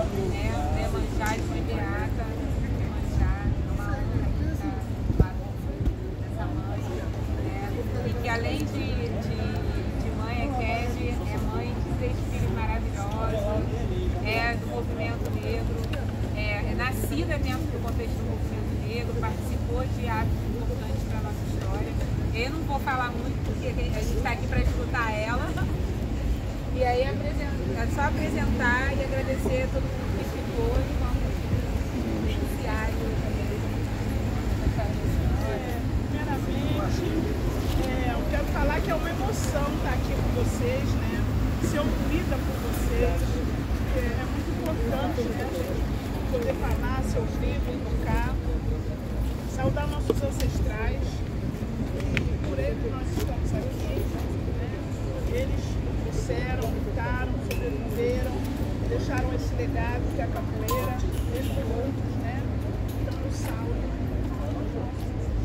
né? O Iemanjá foi beata, Iemanjá, uma honra estar dessa mãe, né? E que além de mãe é Ked, é mãe de 6 filhos maravilhosos, é do movimento negro, é nascida dentro do contexto do movimento negro, participou de atos importantes para a nossa história. Eu não vou falar muito porque a gente está aqui para escutar ela. E aí é só apresentar e agradecer a todo mundo que ficou e vamos iniciar Primeiramente, eu quero falar que é uma emoção estar aqui com vocês, né? Ser ouvida por vocês. É muito importante, né, a gente poder falar, ser ouvido, tocar, saudar nossos ancestrais. E por eles nós estamos aqui, né? Eles trouxeram, lutaram, sobreviveram, deixaram esse legado que é a capoeira, entre outros, né? Então eu salvo todos os nossos ancestrais.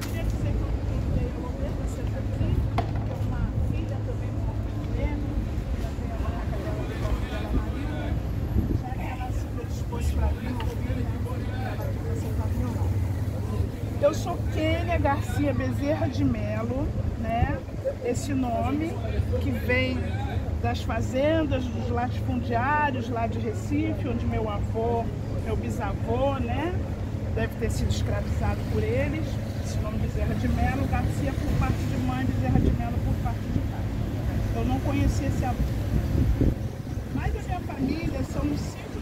Queria dizer que eu encontrei a Roberta Santana, que é uma filha também do movimento negro, já tem a barraca dela do nome dela, Maria, já que ela se predispôs para vir ouvir, né? Ela aqui para sentar violão. Eu sou Kênia Garcia Bezerra de Melo, né? Esse nome que vem das fazendas, dos latifundiários lá de Recife, onde meu avô, meu bisavô, né? Deve ter sido escravizado por eles. Esse nome Bezerra de Melo, Garcia por parte de mãe, Bezerra de Melo por parte de pai. Eu não conheci esse avô. Mas a minha família são 5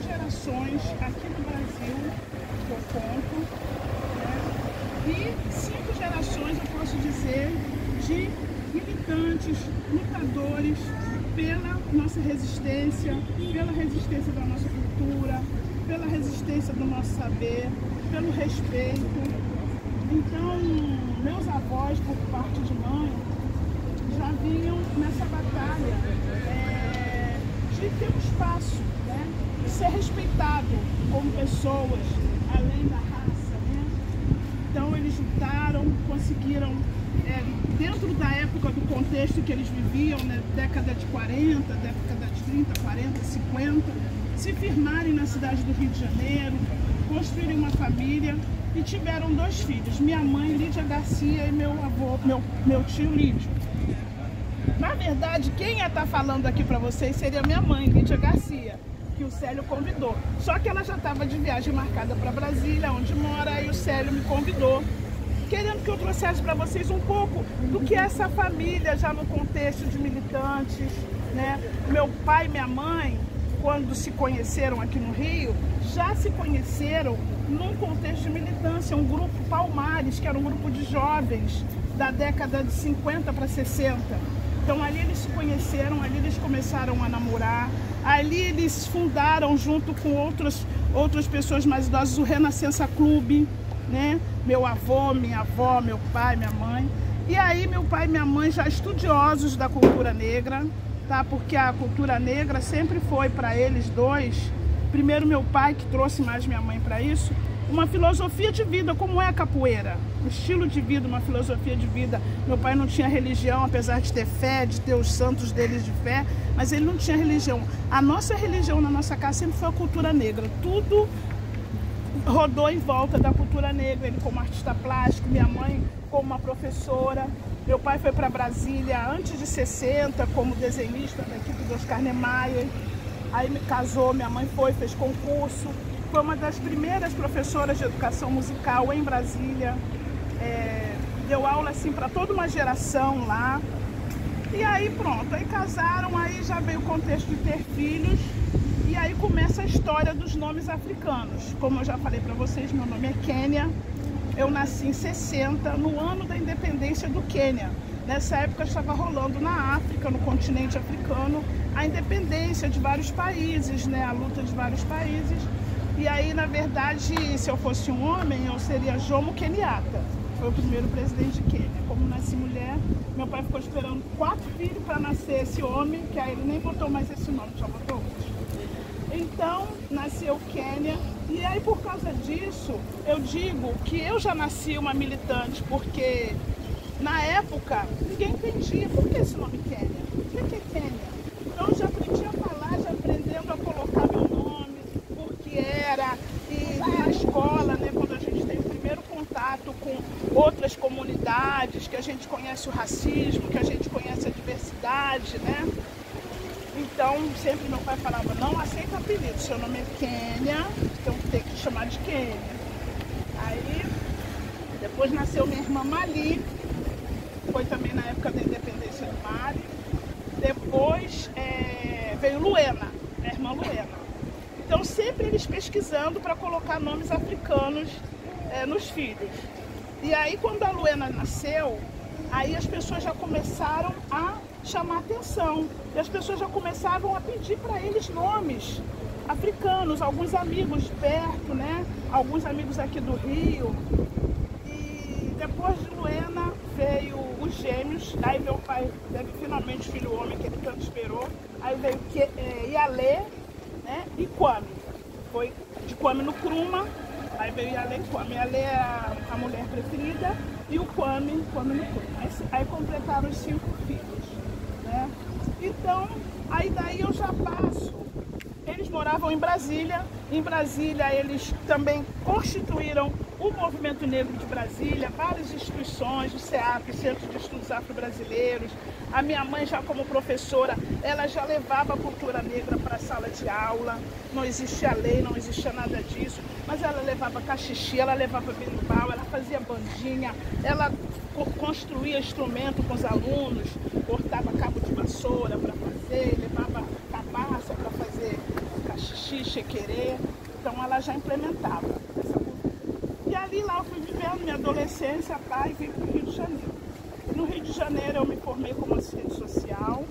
gerações aqui no Brasil, que eu conto, né? E 5 gerações, eu posso dizer, de militantes, lutadores pela nossa resistência, pela resistência da nossa cultura, pela resistência do nosso saber, pelo respeito. Então, meus avós, por parte de mãe, já vinham nessa batalha de ter um espaço, né? De ser respeitado como pessoas, além da raça, né? Então, eles lutaram, conseguiram, dentro da época do contexto que eles viviam, né, década de 40, década de 30, 40, 50, se firmarem na cidade do Rio de Janeiro, construírem uma família e tiveram 2 filhos, minha mãe Lídia Garcia e meu avô, meu tio Lídio. Na verdade, quem ia estar falando aqui para vocês seria minha mãe, Lídia Garcia, que o Célio convidou. Só que ela já estava de viagem marcada para Brasília, onde mora, e o Célio me convidou, querendo que eu trouxesse para vocês um pouco do que é essa família já no contexto de militantes, né? Meu pai e minha mãe, quando se conheceram aqui no Rio, já se conheceram num contexto de militância, um grupo Palmares, que era um grupo de jovens da década de 50 para 60. Então ali eles se conheceram, ali eles começaram a namorar, ali eles fundaram junto com outras pessoas mais idosas o Renascença Clube, né? Meu avô, minha avó, meu pai, minha mãe. E aí meu pai e minha mãe já estudiosos da cultura negra, tá? Porque a cultura negra sempre foi para eles dois, primeiro meu pai que trouxe mais minha mãe para isso, uma filosofia de vida, como é a capoeira, um estilo de vida, uma filosofia de vida. Meu pai não tinha religião, apesar de ter fé, de ter os santos deles de fé, mas ele não tinha religião. A nossa religião na nossa casa sempre foi a cultura negra, tudo rodou em volta da cultura negra, ele como artista plástico, minha mãe como uma professora. Meu pai foi para Brasília antes de 60 como desenhista da equipe do Oscar Niemeyer. Aí me casou, minha mãe fez concurso. Foi uma das primeiras professoras de educação musical em Brasília. Deu aula assim para toda uma geração lá. E aí pronto, aí casaram, aí já veio o contexto de ter filhos. E aí começa a história dos nomes africanos. Como eu já falei para vocês, meu nome é Kênia. Eu nasci em 60, no ano da independência do Quênia. Nessa época estava rolando na África, no continente africano, a independência de vários países, né? A luta de vários países. E aí, na verdade, se eu fosse um homem, eu seria Jomo Kenyatta. Foi o primeiro presidente de Quênia. Como nasci mulher, meu pai ficou esperando 4 filhos para nascer esse homem, que aí ele nem botou mais esse nome, só botou outro. Então, nasceu Kênia. E aí, por causa disso, eu digo que eu já nasci uma militante, porque na época ninguém entendia por que esse nome Kênia. O que é Kênia? Então, eu já aprendi a falar, já aprendendo a colocar meu nome. comunidades, que a gente conhece o racismo, que a gente conhece a diversidade, né? Então, sempre meu pai falava, não aceita apelido, seu nome é Kênia, então tem que chamar de Kênia. Aí, depois nasceu minha irmã Mali, foi também na época da independência do Mali. Depois veio Luena, minha irmã Luena. Então, sempre eles pesquisando para colocar nomes africanos nos filhos. E aí, quando a Luena nasceu, aí as pessoas já começaram a chamar atenção. E as pessoas já começavam a pedir para eles nomes africanos, alguns amigos perto, né? Alguns amigos aqui do Rio. E depois de Luena veio os gêmeos, aí meu pai teve finalmente filho homem, que ele tanto esperou. Aí veio Ialê, né? E Kwame. Foi de Kwame Nkrumah, aí veio Ialê e Kwame. Ialê é a mulher preferida e o Kwame Nkrumah. Aí completaram os 5 filhos, né? Então, aí daí eu já passo. Eles moravam em Brasília. Em Brasília eles também constituíram o Movimento Negro de Brasília, várias instituições, o CEAP, Centro de Estudos Afro-Brasileiros. A minha mãe, já como professora, ela já levava a cultura negra para a sala de aula. Não existia lei, não existia nada disso, mas ela levava cachixi, ela levava berimbau, ela fazia bandinha, ela construía instrumento com os alunos, cortava cabo de vassoura para fazer, levava cabaça para fazer cachixi, chequerê. Então ela já implementava essa cultura. E ali lá eu fui vivendo minha adolescência, e vim para o Rio de Janeiro. No Rio de Janeiro eu me formei como assistente social.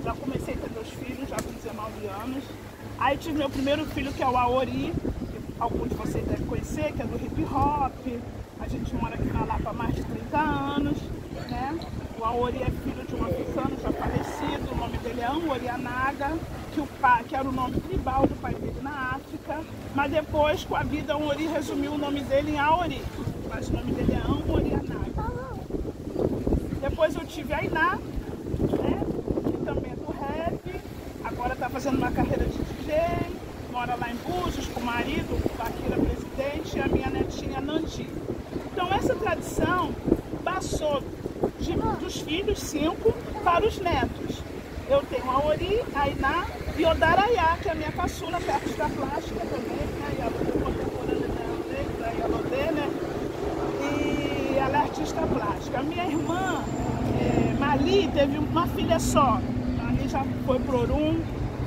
Já comecei a ter 2 filhos, já com 19 anos. Aí tive meu primeiro filho, que é o Aori, que alguns de vocês devem conhecer, que é do hip hop. A gente mora aqui na Lapa há mais de 30 anos, né? O Aori é filho de um africano já falecido, o nome dele é Anwori Anaga, que era o nome tribal do pai dele na África, mas depois, com a vida, Anwori resumiu o nome dele em Aori, mas o nome dele é Anwori Anaga. Depois eu tive a Iná, né? Que também é do rap, agora está fazendo uma carreira de DJ, mora lá em Búzios com o marido, o Baquira Presidente, e a minha netinha Nandi. Então essa tradição passou dos filhos 5 para os netos. Eu tenho a Ori, a Iná e o Darayá, que é a minha caçula, que é artista plástica também, né? E a luta contemporânea da Yalodê, né? E ela é artista plástica. A minha irmã, Mali, teve uma filha só. Mali já foi pro Orum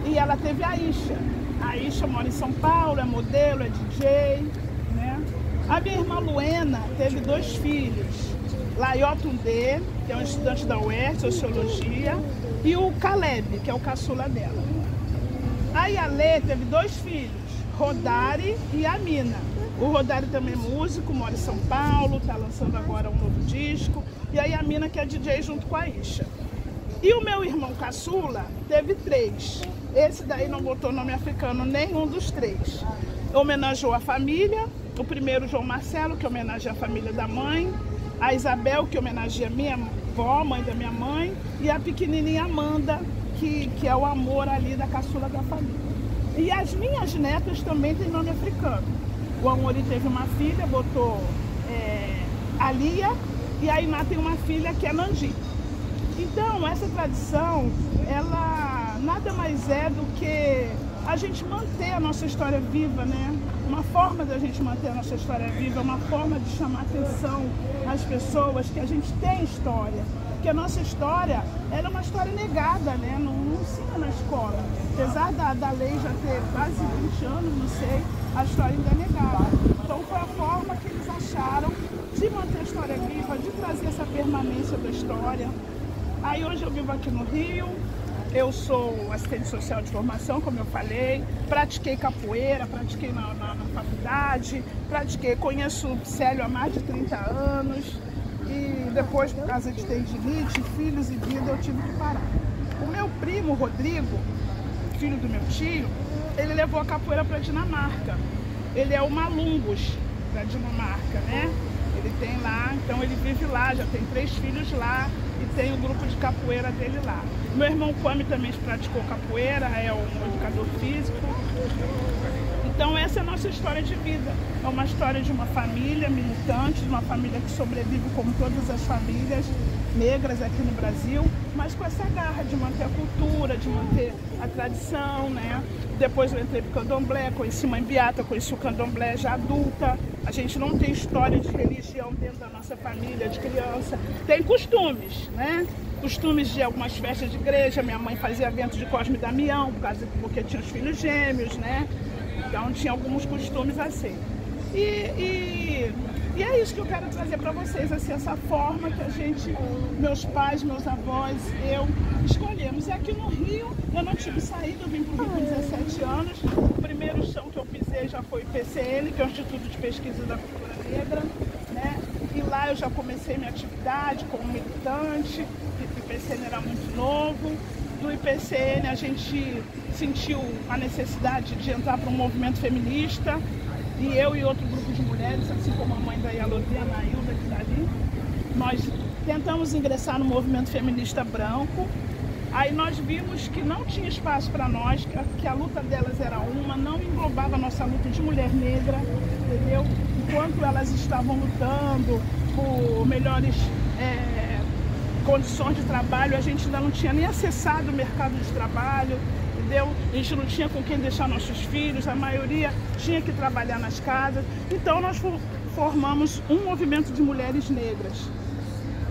e ela teve a Isha. A Isha mora em São Paulo, é modelo, é DJ, né? A minha irmã Luena teve 2 filhos. Laiotunde, que é um estudante da UERJ, Sociologia, e o Caleb, que é o caçula dela. A Ialê teve 2 filhos, Rodari e Amina. O Rodari também é músico, mora em São Paulo, está lançando agora um novo disco. E a Amina, que é DJ junto com a Isha. E o meu irmão caçula teve 3. Esse daí não botou nome africano nenhum dos 3. Homenageou a família. O primeiro, João Marcelo, que homenageia a família da mãe. A Isabel, que homenageia minha avó, mãe da minha mãe. E a pequenininha Amanda, que é o amor ali da caçula da família. E as minhas netas também têm nome africano. O Anwori teve uma filha, botou Alia. E a Iná tem uma filha que é Nandi. Então, essa tradição, ela nada mais é do que a gente manter a nossa história viva, né? Uma forma da gente manter a nossa história viva, uma forma de chamar atenção às pessoas que a gente tem história. Porque a nossa história, ela é uma história negada, né? Não ensina na escola. Apesar da lei já ter quase 20 anos, não sei, a história ainda é negada. Então foi a forma que eles acharam de manter a história viva, de trazer essa permanência da história. Aí hoje eu vivo aqui no Rio, eu sou assistente social de formação, como eu falei, pratiquei capoeira, pratiquei na faculdade, conheço o Célio há mais de 30 anos e depois, por causa de tendinite, filhos e vida, eu tive que parar. O meu primo, Rodrigo, filho do meu tio, ele levou a capoeira para a Dinamarca. Ele é o Malungos da Dinamarca, né? Ele tem lá, então ele vive lá, já tem 3 filhos lá e tem o grupo de capoeira dele lá. Meu irmão Kwame também praticou capoeira, é um educador físico. Então essa é a nossa história de vida. É uma história de uma família militante, de uma família que sobrevive como todas as famílias negras aqui no Brasil, mas com essa garra de manter a cultura, de manter a tradição, né? Depois eu entrei para o candomblé, conheci Mãe Beata, conheci o candomblé já adulta. A gente não tem história de religião dentro da nossa família, de criança. Tem costumes, né? Costumes de algumas festas de igreja. Minha mãe fazia evento de Cosme e Damião, porque tinha os filhos gêmeos, né? Então tinha alguns costumes assim. E é isso que eu quero trazer para vocês, assim, essa forma que a gente, meus pais, meus avós, eu escolhemos. E aqui no Rio, eu não tive saída, eu vim para o Rio com 17 anos. O primeiro chão que eu pisei já foi o IPCN, que é o Instituto de Pesquisa da Cultura Negra, né? E lá eu já comecei minha atividade como militante, o IPCN era muito novo. Do IPCN a gente sentiu a necessidade de entrar para um movimento feminista. E eu e outro grupo de mulheres, assim como a mãe da Yalodinha, a Nailda, que está ali, nós tentamos ingressar no movimento feminista branco. Aí nós vimos que não tinha espaço para nós, que a luta delas era uma, não englobava a nossa luta de mulher negra, entendeu? Enquanto elas estavam lutando por melhores condições de trabalho, a gente ainda não tinha nem acessado o mercado de trabalho. Entendeu? A gente não tinha com quem deixar nossos filhos, a maioria tinha que trabalhar nas casas. Então nós formamos um movimento de mulheres negras,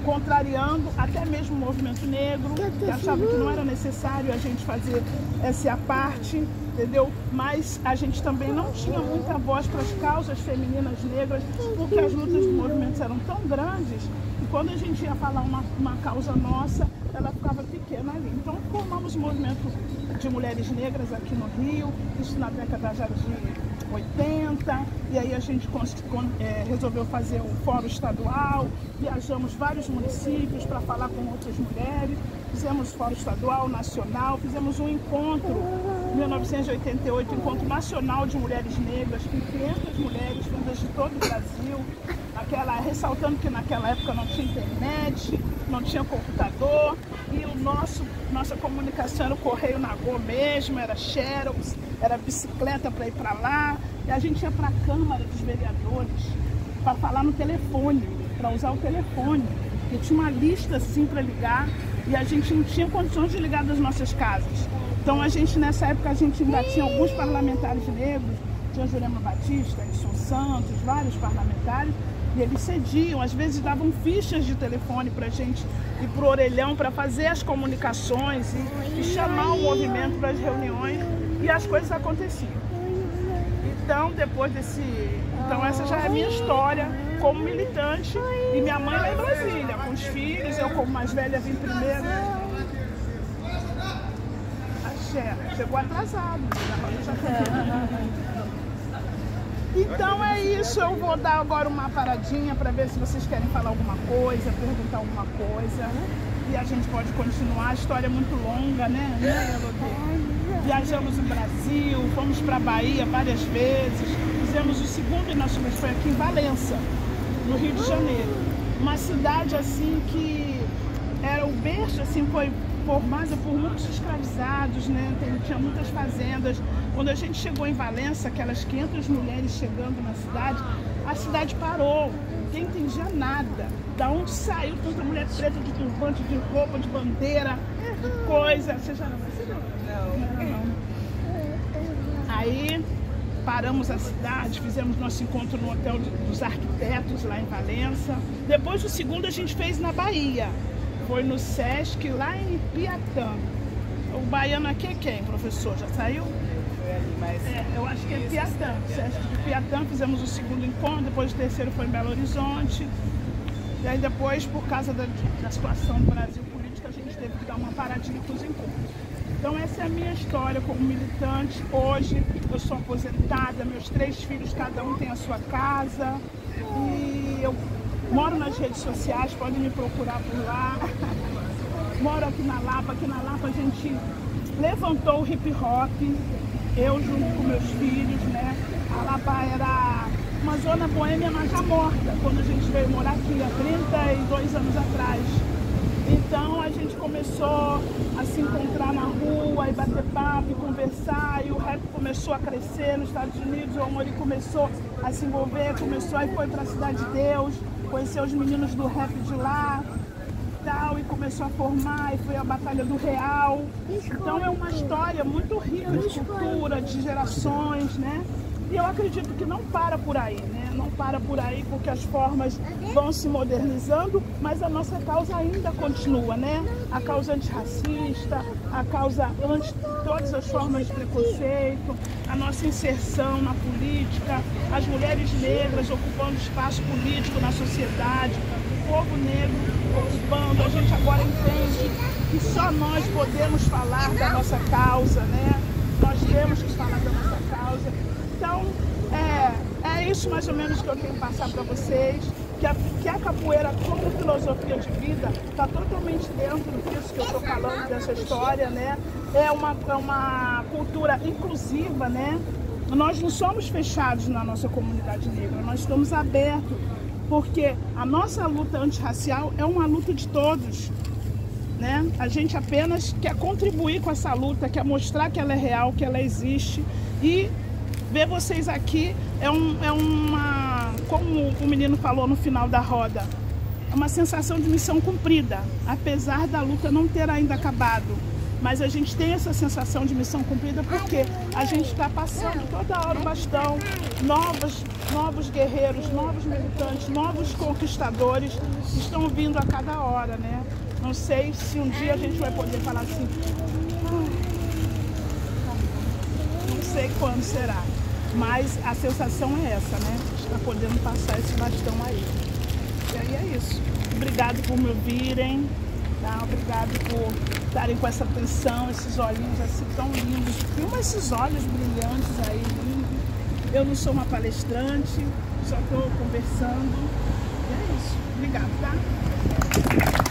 contrariando até mesmo o movimento negro, que achava que não era necessário a gente fazer essa parte, entendeu? Mas a gente também não tinha muita voz para as causas femininas negras, porque as lutas dos movimentos eram tão grandes, e quando a gente ia falar uma causa nossa, ela ficava pequena ali. Então formamos um movimento de mulheres negras aqui no Rio, isso na década já de 80, e aí a gente resolveu fazer um fórum estadual, viajamos vários municípios para falar com outras mulheres, fizemos fórum estadual, nacional, fizemos um encontro, em 1988, encontro nacional de mulheres negras, com 500 mulheres vindas de todo o Brasil, ressaltando que naquela época não tinha internet, não tinha computador, e nossa comunicação era o correio Nagô mesmo, era xerox, era bicicleta para ir para lá, e a gente ia para a Câmara dos Vereadores para falar no telefone, para usar o telefone, e tinha uma lista assim para ligar, e a gente não tinha condições de ligar das nossas casas. Então nessa época a gente ainda tinha alguns parlamentares negros, tinha Jurema Batista, Edson Santos, vários parlamentares, e eles cediam, às vezes davam fichas de telefone para a gente ir para o orelhão para fazer as comunicações e chamar o movimento para as reuniões, e as coisas aconteciam. Então, então essa já é a minha história como militante, e minha mãe lá em Brasília, com os filhos, eu como mais velha vim primeiro. Chegou atrasado, Então é isso, eu vou dar agora uma paradinha para ver se vocês querem falar alguma coisa, perguntar alguma coisa, e a gente pode continuar. A história é muito longa, né? Viajamos o Brasil, fomos para a Bahia várias vezes, fizemos o segundo Nacional, foi aqui em Valença, no Rio de Janeiro. Uma cidade assim que era o berço, assim, foi formada por muitos escravizados, né? Tinha muitas fazendas. Quando a gente chegou em Valença, aquelas 500 mulheres chegando na cidade, a cidade parou, ninguém entendia nada. Da onde saiu tanta mulher preta de turbante, de roupa, de bandeira, de coisa. Você já não percebeu? Não. Aí paramos a cidade, fizemos nosso encontro no Hotel dos Arquitetos, lá em Valença. Depois o segundo a gente fez na Bahia. Foi no Sesc, lá em Piatã. O baiano aqui é quem, professor? Já saiu? Eu acho que é Piatã. Sesc de Piatã, fizemos o segundo encontro, depois o terceiro foi em Belo Horizonte. E aí depois, por causa da situação do Brasil política, a gente teve que dar uma paradinha com os encontros. Então essa é a minha história como militante. Hoje eu sou aposentada, meus 3 filhos, cada um tem a sua casa. E eu moro nas redes sociais, podem me procurar por lá. Moro aqui na Lapa a gente levantou o hip hop, eu junto com meus filhos, né? A Lapa era uma zona boêmia, mas já morta, quando a gente veio morar aqui há 32 anos atrás. Então a gente começou a se encontrar na rua e bater papo e conversar, e o rap começou a crescer nos Estados Unidos. O Amorim começou a se envolver, aí foi para a Cidade de Deus, conheceu os meninos do rap de lá e começou a formar, e foi a Batalha do Real. Então é uma história muito rica de cultura, de gerações, né? E eu acredito que não para por aí, né? Não para por aí porque as formas vão se modernizando, mas a nossa causa ainda continua, né? A causa antirracista, a causa anti todas as formas de preconceito, a nossa inserção na política, as mulheres negras ocupando espaço político na sociedade, o povo negro ocupando. A gente agora entende que só nós podemos falar da nossa causa, né? Nós temos que falar da nossa causa. Então, é isso mais ou menos que eu tenho que passar para vocês, que a capoeira como filosofia de vida está totalmente dentro disso que eu estou falando, dessa história, né? É uma cultura inclusiva, né? Nós não somos fechados na nossa comunidade negra, nós estamos abertos, porque a nossa luta antirracial é uma luta de todos, né? A gente apenas quer contribuir com essa luta, quer mostrar que ela é real, que ela existe, e ver vocês aqui como o menino falou no final da roda, é uma sensação de missão cumprida, apesar da luta não ter ainda acabado. Mas a gente tem essa sensação de missão cumprida porque a gente está passando toda hora o bastão, novos guerreiros, novos militantes, novos conquistadores estão vindo a cada hora, né? Não sei se um dia a gente vai poder falar assim, não sei quando será, mas a sensação é essa, né? Está podendo passar esse bastão aí. E aí é isso. Obrigado por me ouvirem, tá? Obrigado por estarem com essa atenção, esses olhinhos assim tão lindos. Filma esses olhos brilhantes aí, lindos. Eu não sou uma palestrante, só estou conversando. E é isso. Obrigado, tá?